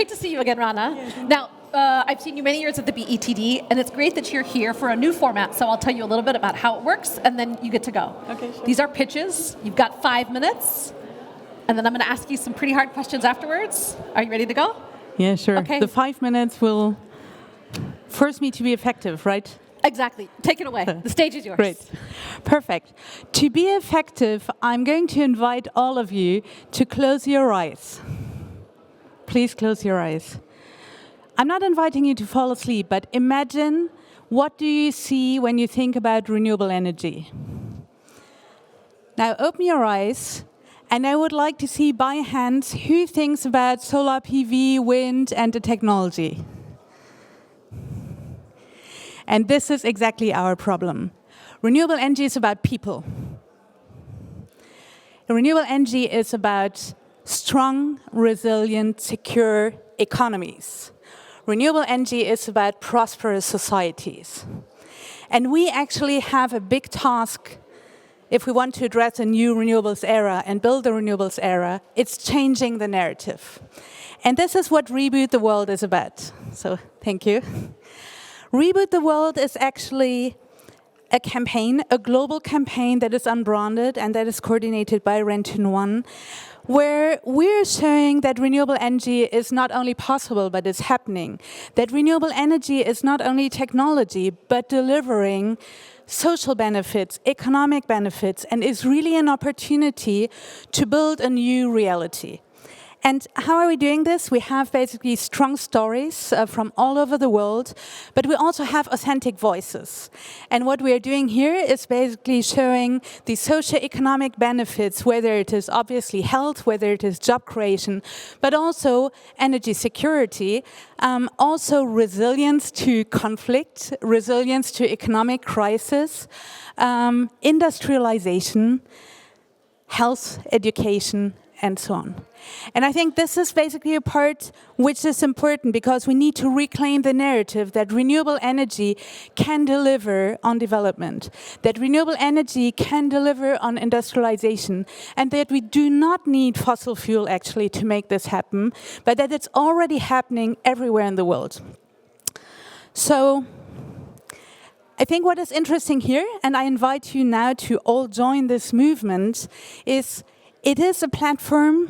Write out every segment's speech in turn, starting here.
great to see you again, Rana. Now, I've seen you many years at the BETD, and it's great that you're here for a new format, so I'll tell you a little bit about how it works, and then you get to go. Okay, sure. These are pitches. You've got 5 minutes, and then I'm going to ask you some pretty hard questions afterwards. Are you ready to go? Yeah, sure. Okay. The 5 minutes will force me to be effective, right? Exactly. Take it away. The stage is yours. Great. Perfect. To be effective, I'm going to invite all of you to close your eyes. Please close your eyes. I'm not inviting you to fall asleep, but imagine, what do you see when you think about renewable energy? Now open your eyes, and I would like to see by hands who thinks about solar PV, wind, and the technology. And this is exactly our problem. Renewable energy is about people. Renewable energy is about strong, resilient, secure economies. Renewable energy is about prosperous societies. And we actually have a big task if we want to address a new renewables era and build a renewables era. It's changing the narrative. And this is what REboot the World is about. So, thank you. REboot the World is actually a campaign, a global campaign that is unbranded and that is coordinated by Rent1, where we're showing that renewable energy is not only possible, but is happening. That renewable energy is not only technology, but delivering social benefits, economic benefits, and is really an opportunity to build a new reality. And how are we doing this? We have basically strong stories from all over the world, but we also have authentic voices. And what we are doing here is basically showing the socio-economic benefits, whether it is obviously health, whether it is job creation, but also energy security, also resilience to conflict, resilience to economic crisis, industrialization, health, education, and so on. And I think this is basically a part which is important because we need to reclaim the narrative that renewable energy can deliver on development, that renewable energy can deliver on industrialization, and that we do not need fossil fuel actually to make this happen, but that it's already happening everywhere in the world. So I think what is interesting here, and I invite you now to all join this movement, is it is a platform.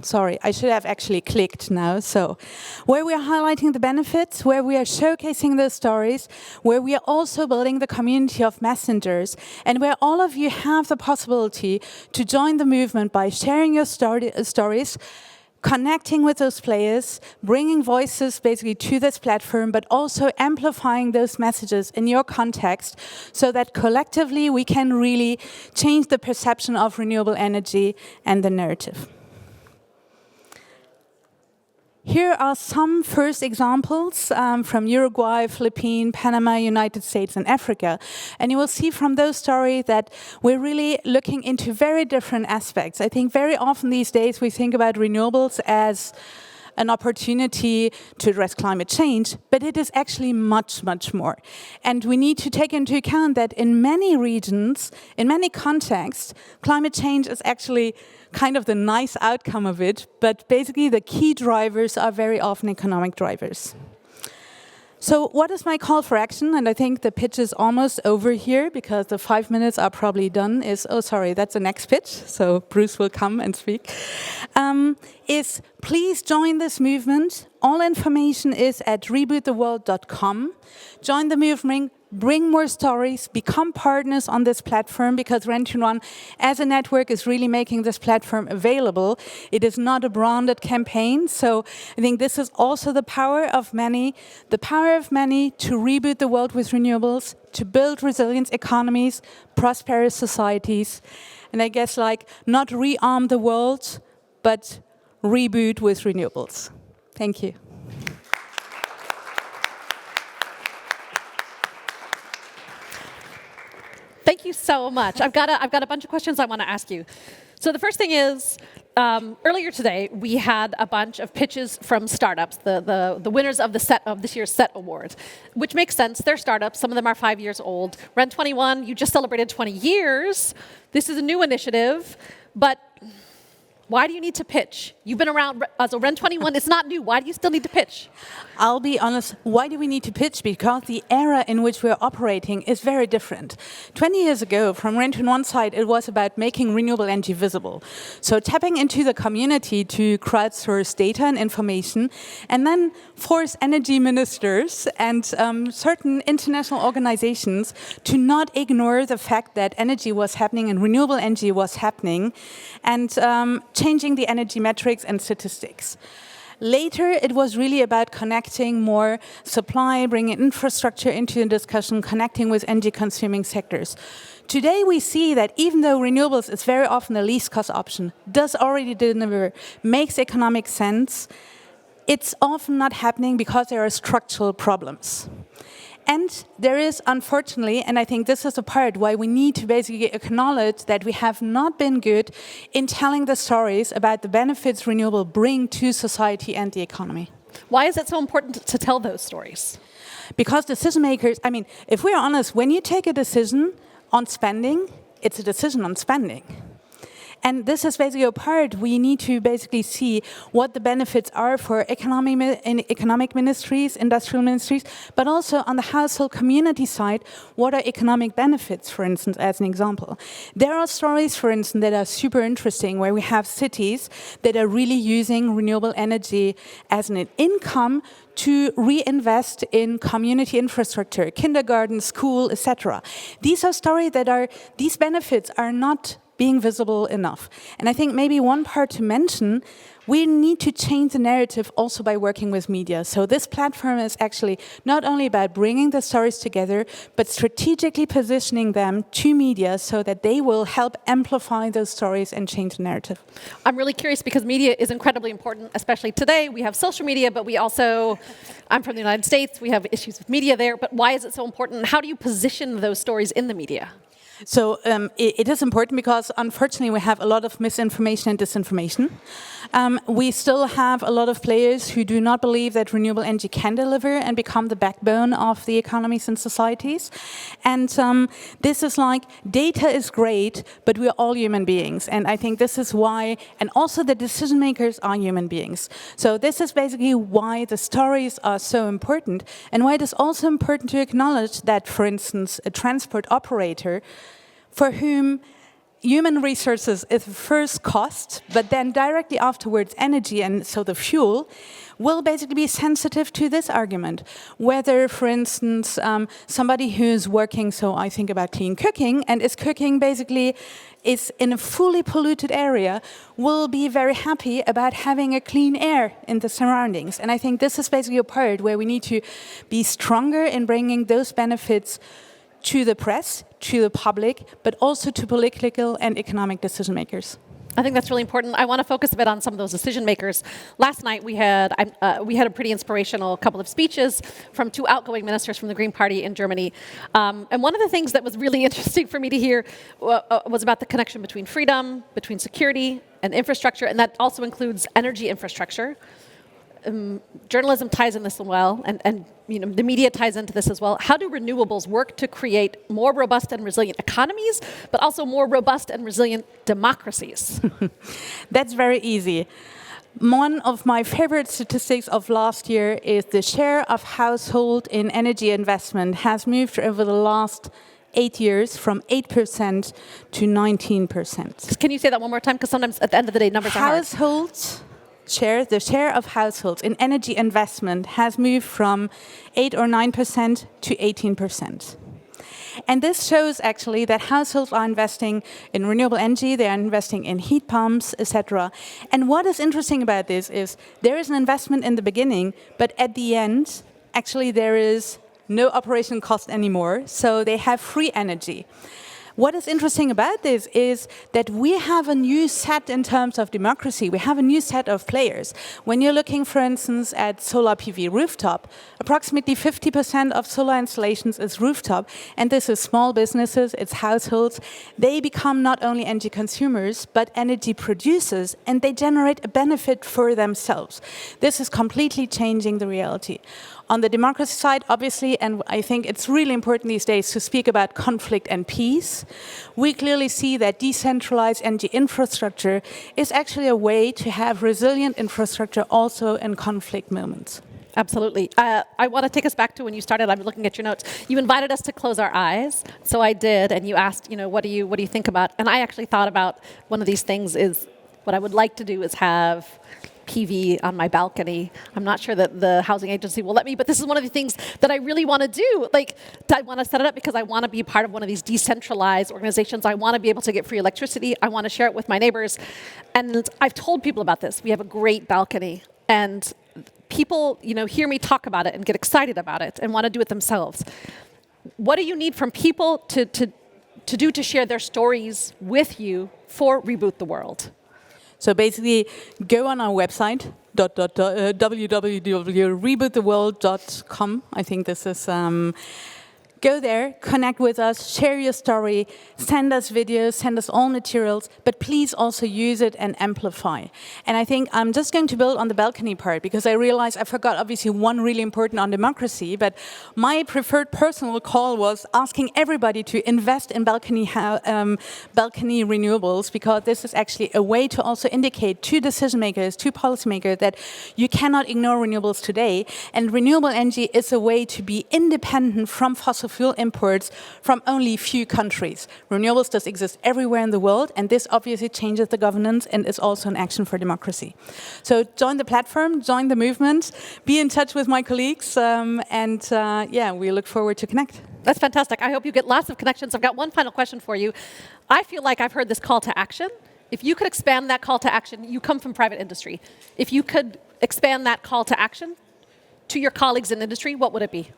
Sorry, I should have actually clicked now. So, where we are highlighting the benefits, where we are showcasing the stories, where we are also building the community of messengers, and where all of you have the possibility to join the movement by sharing your stories, connecting with those players, bringing voices basically to this platform, but also amplifying those messages in your context so that collectively we can really change the perception of renewable energy and the narrative. Here are some first examples from Uruguay, Philippines, Panama, United States, and Africa. And you will see from those stories that we're really looking into very different aspects. I think very often these days we think about renewables as an opportunity to address climate change, but it is actually much, much more. And we need to take into account that in many regions, in many contexts, climate change is actually kind of the nice outcome of it, but basically the key drivers are very often economic drivers. So what is my call for action? And I think the pitch is almost over here because the 5 minutes are probably done. Oh, sorry, that's the next pitch. So Bruce will come and speak. Is please join this movement. All information is at reboottheworld.com. Join the movement. Bring more stories, become partners on this platform because Rent1 as a network is really making this platform available. It is not a branded campaign, so I think this is also the power of many to reboot the world with renewables, to build resilient economies, prosperous societies, and I guess like not rearm the world, but reboot with renewables. Thank you. Thank you so much. I've got a bunch of questions I want to ask you. So the first thing is, earlier today we had a bunch of pitches from startups, the winners of this year's SET Award, which makes sense. They're startups. Some of them are 5 years old. Rent21, you just celebrated 20 years. This is a new initiative, but Why do you need to pitch? You've been around, so REN 21 is not new. Why do you still need to pitch? I'll be honest, why do we need to pitch? Because the era in which we're operating is very different. 20 years ago, from REN 21 side, it was about making renewable energy visible. So tapping into the community to crowdsource data and information, and then force energy ministers and certain international organizations to not ignore the fact that energy was happening and renewable energy was happening, and changing the energy metrics and statistics. Later, it was really about connecting more supply, bringing infrastructure into the discussion, connecting with energy-consuming sectors. Today, we see that even though renewables is very often the least cost option, does already deliver, makes economic sense, it's often not happening because there are structural problems. And there is, unfortunately, and I think this is the part why we need to basically acknowledge that we have not been good in telling the stories about the benefits renewable bring to society and the economy. Why is it so important to tell those stories? Because decision makers, I mean, if we're honest, when you take a decision on spending, it's a decision on spending. And this is basically a part we need to basically see what the benefits are for economic ministries, industrial ministries, but also on the household community side, what are economic benefits, for instance, as an example. There are stories, for instance, that are super interesting, where we have cities that are really using renewable energy as an income to reinvest in community infrastructure, kindergarten, school, etc. These are stories that are, these benefits are not being visible enough. And I think maybe one part to mention, we need to change the narrative also by working with media. So this platform is actually not only about bringing the stories together, but strategically positioning them to media so that they will help amplify those stories and change the narrative. I'm really curious because media is incredibly important, especially today. We have social media, but we also, I'm from the United States, we have issues with media there, but why is it so important? How do you position those stories in the media? So it is important because, unfortunately, we have a lot of misinformation and disinformation. We still have a lot of players who do not believe that renewable energy can deliver and become the backbone of the economies and societies. And this is like, data is great, but we're all human beings. And I think this is why, and also the decision makers are human beings. So this is basically why the stories are so important, and why it is also important to acknowledge that, for instance, a transport operator for whom human resources is the first cost, but then directly afterwards energy and so the fuel, will basically be sensitive to this argument. Whether, for instance, somebody who's working, so I think about clean cooking, and is cooking basically is in a fully polluted area, will be very happy about having a clean air in the surroundings. And I think this is basically a part where we need to be stronger in bringing those benefits to the press, to the public, but also to political and economic decision makers. I think that's really important. I want to focus a bit on some of those decision makers. Last night we had a pretty inspirational couple of speeches from two outgoing ministers from the Green Party in Germany. And one of the things that was really interesting for me to hear was about the connection between freedom, between security and infrastructure, and that also includes energy infrastructure. Journalism ties in this as well, and the media ties into this as well. How do renewables work to create more robust and resilient economies, but also more robust and resilient democracies? That's very easy. One of my favorite statistics of last year is the share of household in energy investment has moved over the last 8 years from 8% to 19%. Can you say that one more time? Because sometimes at the end of the day, numbers are hard. The share of households in energy investment has moved from 8 or 9% to 18%. And this shows actually that households are investing in renewable energy, they are investing in heat pumps, etc. And what is interesting about this is there is an investment in the beginning, but at the end, actually there is no operation cost anymore, so they have free energy. What is interesting about this is that we have a new set in terms of democracy. We have a new set of players. When you're looking, for instance, at solar PV rooftop, approximately 50% of solar installations is rooftop, and this is small businesses, it's households. They become not only energy consumers, but energy producers, and they generate a benefit for themselves. This is completely changing the reality. On the democracy side, obviously, and I think it's really important these days to speak about conflict and peace, we clearly see that decentralized energy infrastructure is actually a way to have resilient infrastructure also in conflict moments. Absolutely. I want to take us back to when you started. I'm looking at your notes. You invited us to close our eyes, so I did, and you asked, what do you think about? And I actually thought about one of these things is what I would like to do is have PV on my balcony. I'm not sure that the housing agency will let me, but this is one of the things that I really want to do. Like, I want to set it up because I want to be part of one of these decentralized organizations. I want to be able to get free electricity. I want to share it with my neighbors. And I've told people about this. We have a great balcony. And people, hear me talk about it and get excited about it and want to do it themselves. What do you need from people to share their stories with you for Reboot the World? So basically, go on our website, www.reboottheworld.com. I think this is... Go there, connect with us, share your story, send us videos, send us all materials, but please also use it and amplify. And I think I'm just going to build on the balcony part because I realized I forgot obviously one really important on democracy, but my preferred personal call was asking everybody to invest in balcony renewables, because this is actually a way to also indicate to decision makers, to policymakers, that you cannot ignore renewables today. And renewable energy is a way to be independent from fossil fuel imports from only few countries. Renewables does exist everywhere in the world, and this obviously changes the governance and is also an action for democracy. So join the platform, join the movement, be in touch with my colleagues, we look forward to connect. That's fantastic. I hope you get lots of connections. I've got one final question for you. I feel like I've heard this call to action. If you could expand that call to action, you come from private industry. If you could expand that call to action to your colleagues in industry, what would it be?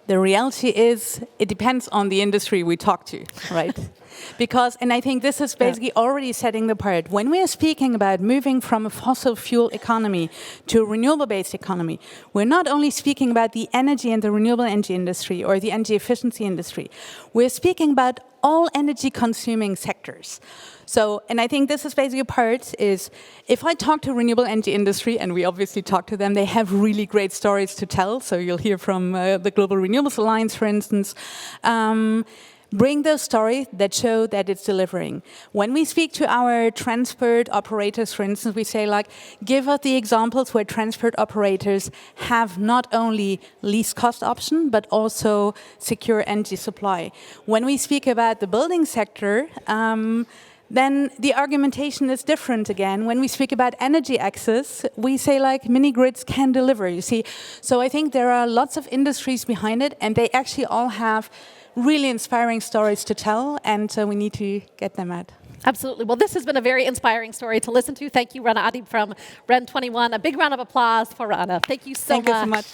The reality is, it depends on the industry we talk to, right? Because, and I think this is basically already setting the part. When we are speaking about moving from a fossil fuel economy to a renewable-based economy, we're not only speaking about the energy and the renewable energy industry or the energy efficiency industry. We're speaking about all energy-consuming sectors. So, and I think this is basically a part is, if I talk to renewable energy industry, and we obviously talk to them, they have really great stories to tell. So you'll hear from the Global Renewables Alliance, for instance. Bring those stories that show that it's delivering. When we speak to our transport operators, for instance, we say, like, give us the examples where transport operators have not only least cost option, but also secure energy supply. When we speak about the building sector, then the argumentation is different again. When we speak about energy access, we say, like, mini grids can deliver, you see. So I think there are lots of industries behind it, and they actually all have really inspiring stories to tell, and we need to get them out. Absolutely. Well, this has been a very inspiring story to listen to. Thank you, Rana Adib from Ren 21. A big round of applause for Rana. Thank you so much. Thank you so much.